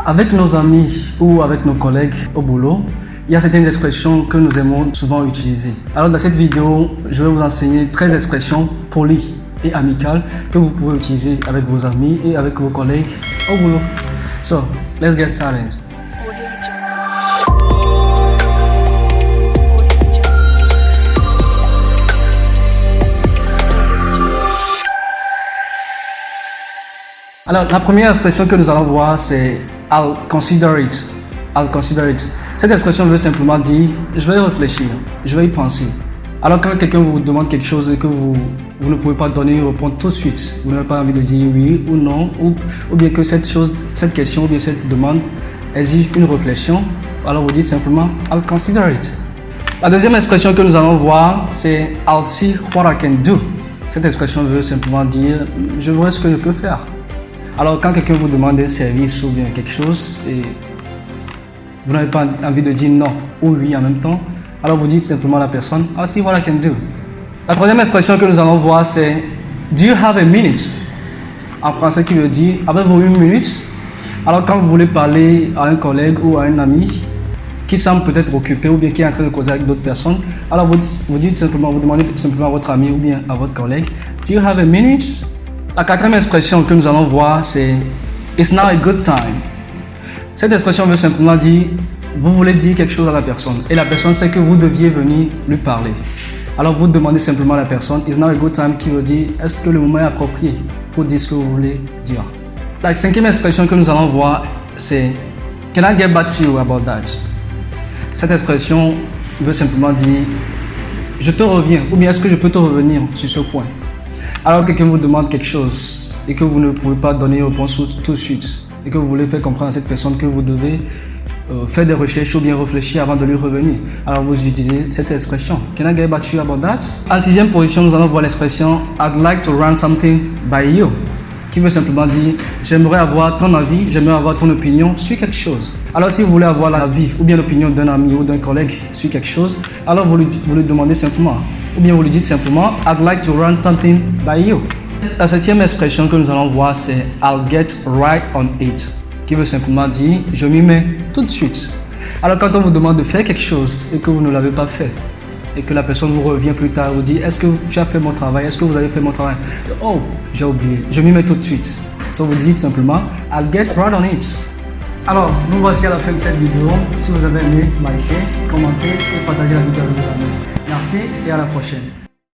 Avec nos amis ou avec nos collègues au boulot, il y a certaines expressions que nous aimons souvent utiliser. Alors dans cette vidéo, je vais vous enseigner 13 expressions polies et amicales que vous pouvez utiliser avec vos amis et avec vos collègues au boulot. So, let's get started. Alors, la première expression que nous allons voir, c'est I'll consider it. I'll consider it. Cette expression veut simplement dire je vais y réfléchir, je vais y penser. Alors, quand quelqu'un vous demande quelque chose et que vous ne pouvez pas donner une réponse tout de suite, vous n'avez pas envie de dire oui ou non, ou bien que cette question ou bien cette demande exige une réflexion, alors vous dites simplement I'll consider it. La deuxième expression que nous allons voir, c'est I'll see what I can do. Cette expression veut simplement dire je verrai ce que je peux faire. Alors, quand quelqu'un vous demande un service ou bien quelque chose et vous n'avez pas envie de dire non ou oui en même temps, alors vous dites simplement à la personne I'll see what I can do. La troisième expression que nous allons voir, c'est Do you have a minute? En français, qui veut dire avez-vous une minute? Alors, quand vous voulez parler à un collègue ou à un ami qui semble peut-être occupé ou bien qui est en train de causer avec d'autres personnes, alors vous dites simplement, vous demandez simplement à votre ami ou bien à votre collègue Do you have a minute? La quatrième expression que nous allons voir, c'est It's now a good time. Cette expression veut simplement dire vous voulez dire quelque chose à la personne et la personne sait que vous deviez venir lui parler. Alors vous demandez simplement à la personne It's now a good time, qui veut dire est-ce que le moment est approprié pour dire ce que vous voulez dire. La cinquième expression que nous allons voir, c'est Can I get back to you about that? Cette expression veut simplement dire je te reviens ou bien est-ce que je peux te revenir sur ce point. Alors quelqu'un vous demande quelque chose et que vous ne pouvez pas donner une réponse tout de suite et que vous voulez faire comprendre à cette personne que vous devez faire des recherches ou bien réfléchir avant de lui revenir. Alors vous utilisez cette expression Can I get back to you about that? En sixième position, nous allons voir l'expression I'd like to run something by you, qui veut simplement dire j'aimerais avoir ton avis, j'aimerais avoir ton opinion sur quelque chose. Alors si vous voulez avoir l'avis ou bien l'opinion d'un ami ou d'un collègue sur quelque chose, alors vous lui demandez simplement ou bien vous lui dites simplement I'd like to run something by you. La septième expression que nous allons voir, c'est I'll get right on it, qui veut simplement dire je m'y mets tout de suite. Alors quand on vous demande de faire quelque chose et que vous ne l'avez pas fait et que la personne vous revient plus tard, vous dit est-ce que tu as fait mon travail, est-ce que vous avez fait mon travail? Oh, j'ai oublié, je m'y mets tout de suite. So vous dites simplement I'll get right on it. Alors, nous voici à la fin de cette vidéo. Si vous avez aimé, likez, commentez et partagez la vidéo avec vos amis. Merci et à la prochaine.